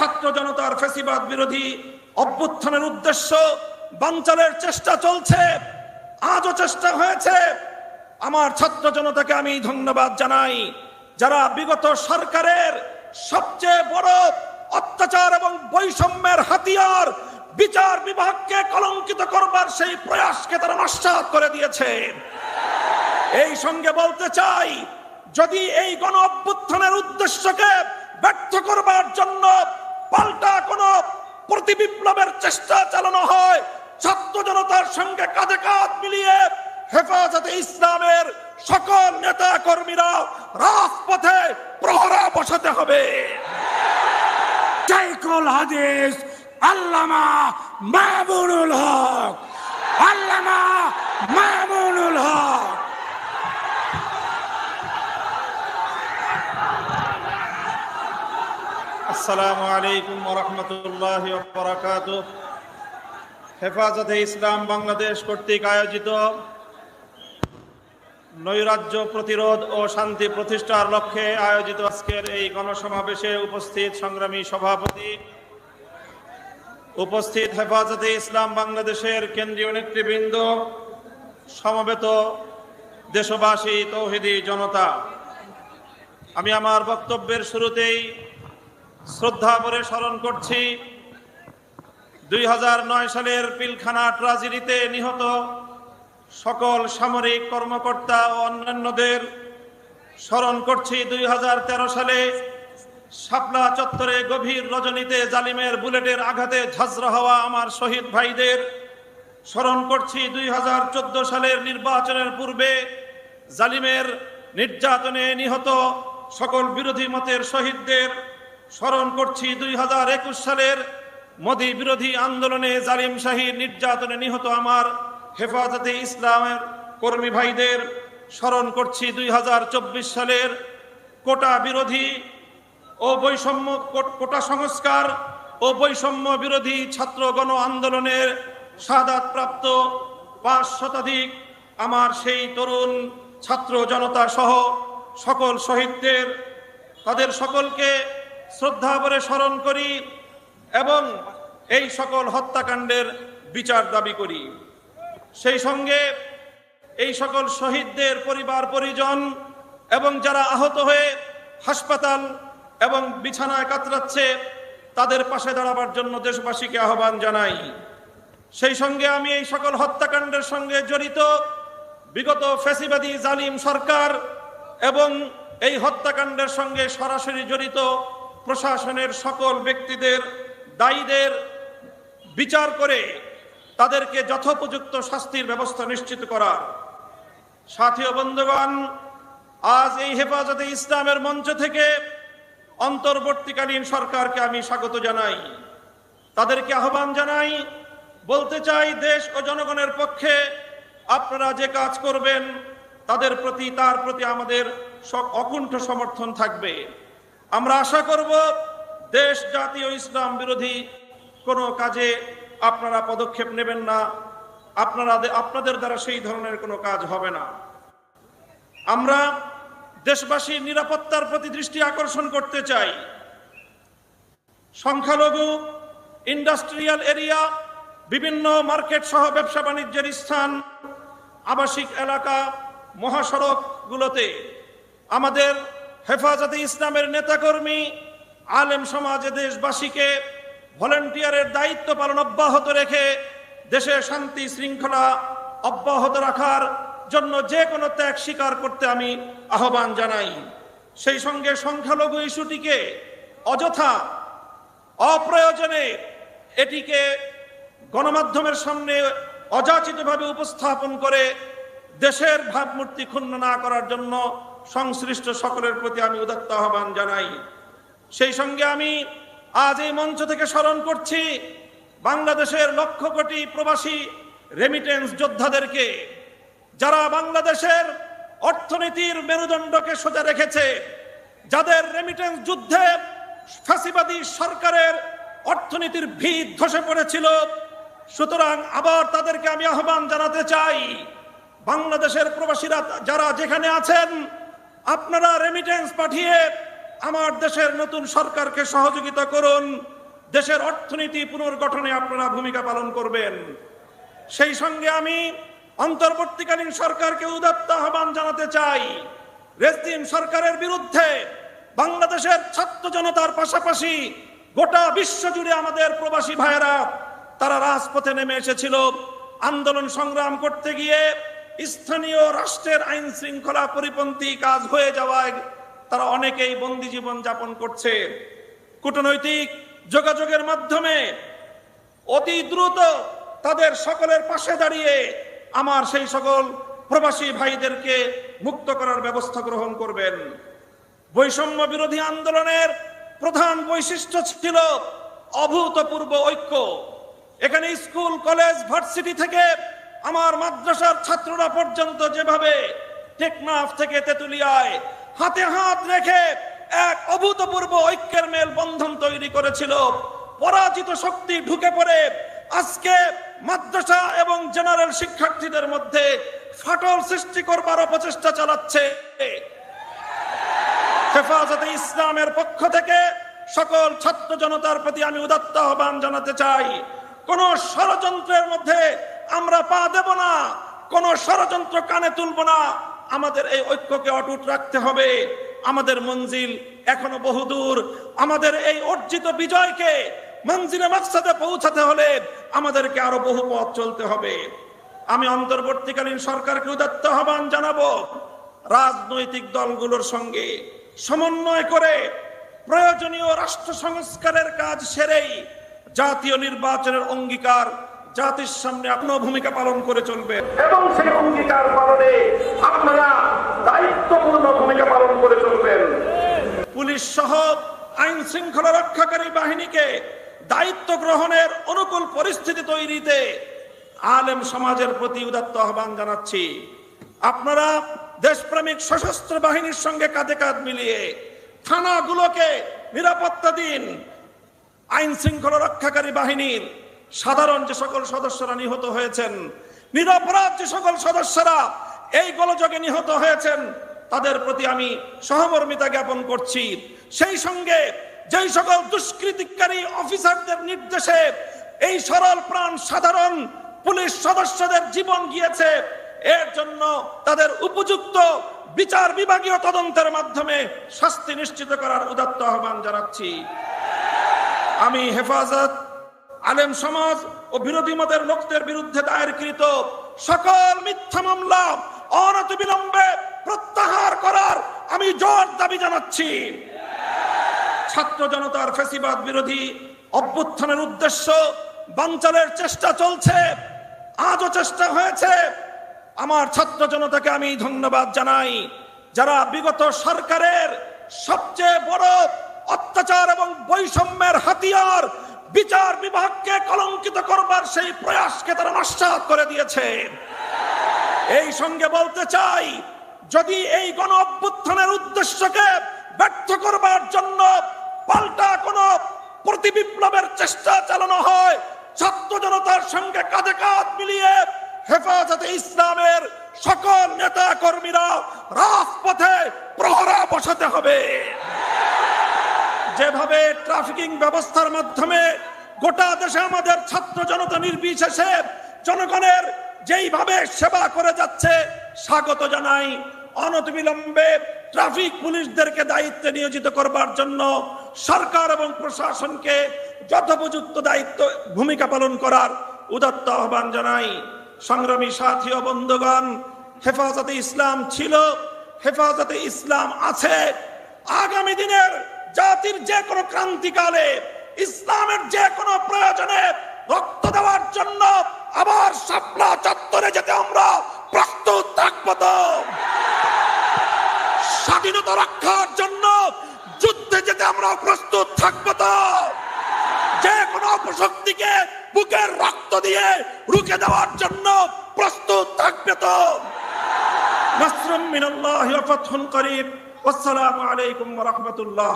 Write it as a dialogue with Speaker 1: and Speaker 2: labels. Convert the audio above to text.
Speaker 1: ছাত্র জনতার ফ্যাসিবাদ বিরোধী অভ্যুত্থানের উদ্দেশ্য বানচালের চেষ্টা চলছে, আজও চেষ্টা হয়েছে। আমার ছাত্র জনতাকে আমি ধন্যবাদ জানাই, যারা বিগত সরকারের সবচেয়ে বড় অত্যাচার এবং বৈষম্যের হাতিয়ার বিচার বিভাগকে কলঙ্কিত করবার সেই প্রয়াসকে তারা নস্যাৎ করে দিয়েছে। এই সঙ্গে বলতে চাই, যদি এই গণ অভ্যুত্থানের উদ্দেশ্যকে ব্যর্থ করবার জন্য পাল্টা কোন প্রতিবিপ্লবের চেষ্টা চালানো হয়, ছাত্র জনতার সঙ্গে কাঁধে কাঁধ মিলিয়ে হেফাজতে ইসলামের সকল নেতা কর্মীরা রাজপথে প্রহরা বসাতে হবে।
Speaker 2: শাইখুল হাদিস আল্লামা মামুনুল হক, আল্লামা মামুনুল হক।
Speaker 1: আসসালামু আলাইকুম ওয়া রাহমাতুল্লাহি ওয়া বারাকাতুহু। হেফাজতে ইসলাম বাংলাদেশ কর্তৃক আয়োজিত নৈরাজ্য প্রতিরোধ ও শান্তি প্রতিষ্ঠার লক্ষ্যে আয়োজিত আজকের এই গণসমাবেশে উপস্থিত সংগ্রামী সভাপতি, উপস্থিত হেফাজতে ইসলাম বাংলাদেশের কেন্দ্রীয় নেতৃবৃন্দ, সমবেত দেশবাসী, তৌহিদি জনতা, আমি আমার বক্তব্যের শুরুতেই শ্রদ্ধা ভরে স্মরণ করছি 2009 সালের পিলখানা ট্রাজেডিতে নিহত সকল সামরিক কর্মকর্তা ও অন্যান্যদের। স্মরণ করছি 2013 সালে শাপলা চত্বরে গভীর রজনীতে জালিমের বুলেটের আঘাতে ঝাঁঝরা হওয়া আমার শহীদ ভাইদের। স্মরণ করছি 2014 সালের নির্বাচনের পূর্বে জালিমের নির্যাতনে নিহত সকল বিরোধী মতের শহীদদের। স্মরণ করছি 2021 সালের মোদী বিরোধী আন্দোলনে জালিম শাহীর নির্যাতনে নিহত আমার হেফাজতে ইসলামের কর্মী ভাইদের। স্মরণ করছি 2024 সালের কোটা বিরোধী ও বৈষম্য কোটা সংস্কার ও বৈষম্য বিরোধী ছাত্র গণ আন্দোলনের শাহাদাতপ্রাপ্ত 5 শতাধিক আমার সেই তরুণ ছাত্র জনতা সহ সকল শহীদদের। তাদের সকলকে শ্রদ্ধা ভরে স্মরণ করি এবং এই সকল হত্যাকাণ্ডের বিচার দাবি করি। সেই সঙ্গে এই সকল শহীদদের পরিবার পরিজন এবং যারা আহত হয়ে হাসপাতাল এবং বিছানায় কাতরাচ্ছে, তাদের পাশে দাঁড়াবার জন্য দেশবাসীকে আহ্বান জানাই। সেই সঙ্গে আমি এই সকল হত্যাকাণ্ডের সঙ্গে জড়িত বিগত ফ্যাসিবাদী জালিম সরকার এবং এই হত্যাকাণ্ডের সঙ্গে সরাসরি জড়িত প্রশাসনের সকল ব্যক্তিদের, দায়ীদের বিচার করে তাদেরকে যথোপযুক্ত শাস্তির ব্যবস্থা নিশ্চিত করার। সাথী ও বন্ধুগণ, আজ এই হেফাজতে ইসলামের মঞ্চ থেকে অন্তর্বর্তীকালীন সরকারকে আমি স্বাগত জানাই, তাদেরকে আহ্বান জানাই, বলতে চাই দেশ ও জনগণের পক্ষে আপনারা যে কাজ করবেন তার প্রতি আমাদের অকুণ্ঠ সমর্থন থাকবে। আমরা আশা করব দেশ, জাতি ও ইসলাম বিরোধী কোনো কাজে আপনারা পদক্ষেপ নেবেন না, আপনাদের দ্বারা সেই ধরনের কোনো কাজ হবে না। আমরা দেশবাসীর নিরাপত্তার প্রতি দৃষ্টি আকর্ষণ করতে চাই। সংখ্যালঘু, ইন্ডাস্ট্রিয়াল এরিয়া, বিভিন্ন মার্কেট সহ ব্যবসা বাণিজ্যের স্থান, আবাসিক এলাকা, মহাসড়কগুলোতে আমাদের হেফাজতে ইসলামের নেতাকর্মী, আলেম সমাজ, দেশবাসীকে ভলান্টিয়ারের দায়িত্ব পালন অব্যাহত রেখে দেশে শান্তি শৃঙ্খলা অব্যাহত রাখার জন্য যে কোনো ত্যাগ স্বীকার করতে আমি আহ্বান জানাই। সেই সঙ্গে সংখ্যালঘু ইস্যুটিকে অযথা অপ্রয়োজনে এটিকে গণমাধ্যমের সামনে অযাচিতভাবে উপস্থাপন করে দেশের ভাবমূর্তি ক্ষুণ্ণ না করার জন্য সংশ্লিষ্ট সকলের প্রতি আমি উদাত্ত আহ্বান জানাই। সেই সঙ্গে আমি আজ এই মঞ্চ থেকে স্মরণ করছি বাংলাদেশের লক্ষ কোটি প্রবাসী রেমিটেন্স যোদ্ধাদেরকে, যারা বাংলাদেশের অর্থনীতির মেরুদণ্ডকে সোজা রেখেছে, যাদের রেমিটেন্স যুদ্ধে ফ্যাসিবাদী সরকারের অর্থনীতির ভিত ধসে পড়েছিল। সুতরাং আবার তাদেরকে আমি আহ্বান জানাতে চাই, বাংলাদেশের প্রবাসীরা যারা যেখানে আছেন, আপনারা রেমিটেন্স পাঠিয়ে আমার দেশের নতুন সরকারকে সহযোগিতা করুন, দেশের অর্থনীতি পুনর্গঠনে আপনারা ভূমিকা পালন করবেন। সেই সঙ্গে আমি অন্তর্বর্তীকালীন সরকারকে উদাত্ত আহ্বান জানাতে চাই, রেজিম সরকারের বিরুদ্ধে বাংলাদেশের ছাত্র জনতার পাশাপাশি গোটা বিশ্ব জুড়ে আমাদের প্রবাসী ভাইয়েরা তারা রাজপথে নেমে এসেছিল। আন্দোলন সংগ্রাম করতে গিয়ে স্থানীয় রাষ্ট্রের আইন শৃঙ্খলা পরিপন্থী কাজ হয়ে যাওয়ায় তারা অনেকেই বন্দী জীবন যাপন করছে। কূটনৈতিক যোগাযোগের মাধ্যমে অতি দ্রুত তাদের সকলের পাশে দাঁড়িয়ে আমার সেই সকল প্রবাসী ভাইদেরকে মুক্ত করার ব্যবস্থা গ্রহণ করবেন। বৈষম্য বিরোধী আন্দোলনের প্রধান বৈশিষ্ট্য ছিল অভূতপূর্ব ঐক্য। এখানে স্কুল, কলেজ, ভার্সিটি থেকে আমার মাদ্রাসার ছাত্ররা পর্যন্ত যেভাবে টেকনাফ থেকে তেতুলিয়ায় হাতে হাত রেখে এক অভূতপূর্ব ঐক্যের মেল বন্ধন তৈরি করেছিল, পরাজিত শক্তি ঢুকে পড়ে আজকে মাদ্রাসা এবং জেনারেল শিক্ষার্থীদের মধ্যে ফাটল সৃষ্টি করবার অপচেষ্টা চালাচ্ছে। হেফাজতে ইসলামের পক্ষ থেকে সকল ছাত্র জনতার প্রতি আমি উদাত্ত আহ্বান জানাতে চাই, কোন ষড়যন্ত্রের মধ্যে আমরা পা দেব না, কোন ষড়যন্ত্র কানে তুলব না। আমাদের এই ঐক্যকে অটুট রাখতে হবে। আমাদের মঞ্জিল এখনো বহুদূর। আমাদের এই অর্জিত বিজয়কে মঞ্জিলে মাকসাদে পৌঁছাতে হলে আমাদেরকে আরো বহু পথ চলতে হবে। আমি অন্তর্বর্তীকালীন সরকারকে উদাত্ত আহ্বান জানাবো, রাজনৈতিক দলগুলোর সঙ্গে সমন্বয় করে প্রয়োজনীয় রাষ্ট্র সংস্কারের কাজ সেরেই জাতীয় নির্বাচনের অঙ্গীকার জাতির সামনে আপনার ভূমিকা পালন করে চলবেন এবং সেই অঙ্গীকার পালনে আপনারা দায়িত্বপূর্ণ ভূমিকা পালন করে চলবেন। পুলিশ সহ আইন শৃঙ্খলা রক্ষাকারী বাহিনীকে দায়িত্ব গ্রহণের অনুকূল পরিস্থিতি তৈরিতে আলেম সমাজের প্রতি উদাত্ত আহ্বান জানাচ্ছি। আপনারা দেশপ্রেমিক সশস্ত্র বাহিনীর সঙ্গে কাঁধে কাঁধ মিলিয়ে থানাগুলোকে নিরাপত্তা দিন। আইন শৃঙ্খলা রক্ষাকারী বাহিনীর সাধারণ যে সকল সদস্যরা নিহত হয়েছেন, নিরপরাধ যে সকল সদস্যরা এই গোলযোগে নিহত হয়েছেন, তাদের প্রতি আমি সহমর্মিতা জ্ঞাপন করছি। সেই সঙ্গে যেই সকল দুষ্কৃতিকারী অফিসারদের নির্দেশে এই সরল প্রাণ সাধারণ পুলিশ সদস্যদের জীবন গিয়েছে, এর জন্য তাদের উপযুক্ত বিচার বিভাগীয় তদন্তের মাধ্যমে শাস্তি নিশ্চিত করার উদাত্ত আহ্বান জানাচ্ছি। আমি হেফাজত, আলেম সমাজ ও বিরোধী মতের লোকদের বিরুদ্ধে দায়েরকৃত সকল মিথ্যা মামলা অনতিবিলম্বে প্রত্যাহার করার আমি জোর দাবি জানাচ্ছি। ছাত্র জনতার ফ্যাসিবাদ বিরোধী অভ্যুত্থানের উদ্দেশ্য বানচালের চেষ্টা চলছে, আজও চেষ্টা হয়েছে। আমার ছাত্র জনতাকে আমি ধন্যবাদ জানাই, যারা বিগত সরকারের সবচেয়ে বড় অত্যাচার এবং বৈষম্যের হাতিয়ার বিচার বিভাগকে কলঙ্কিত করবার সেই প্রয়াসকে তারা নস্যাৎ করে দিয়েছে। এই সঙ্গে বলতে চাই, যদি এই গণ অভ্যুত্থানের উদ্দেশ্যকে ব্যর্থ করবার জন্য পাল্টা কোন প্রতিবিপ্লবের চেষ্টা চালানো হয়, ছাত্র জনতার সঙ্গে কাঁধে কাঁধ মিলিয়ে হেফাজতে ইসলামের সকল নেতা কর্মীরা রাজপথে প্রহরা বসাতে হবে। যেভাবে ট্রাফিকিং ব্যবস্থার মাধ্যমে গোটা দেশে আমাদের ছাত্র জনতা নির্বিশেষে জনগণের যেইভাবে সেবা করে যাচ্ছে, স্বাগত জানাই। অনতিবিলম্বে ট্রাফিক পুলিশদেরকে দায়িত্বে নিয়োজিত করবার জন্য সরকার এবং প্রশাসনকে যথোপযুক্ত দায়িত্ব ভূমিকা পালন করার উদাত্ত আহ্বান জানাই। সংগ্রামী সাথী ও বন্ধুগণ, হেফাজতে ইসলাম ছিল, হেফাজতে ইসলাম আছে। আগামী দিনের জাতির যে কোনো ক্রান্তিকালে ইসলামের যে কোনো প্রয়োজনে রক্ত দেওয়ার জন্য আবার শাপলা চত্বরে যেতে আমরা প্রস্তুত থাকবো। তো স্বাধীনতা রক্ষার জন্য যুদ্ধে যেতে আমরা প্রস্তুত থাকবো। তো যে কোনো অপশক্তিকে বুকের রক্ত দিয়ে রুখে দেওয়ার জন্য প্রস্তুত থাকবে। তো নাসরুম মিনাল্লাহি ওয়া ফাতহুন করিব। আসসালামু আলাইকুম ওয়া রাহমাতুল্লাহ।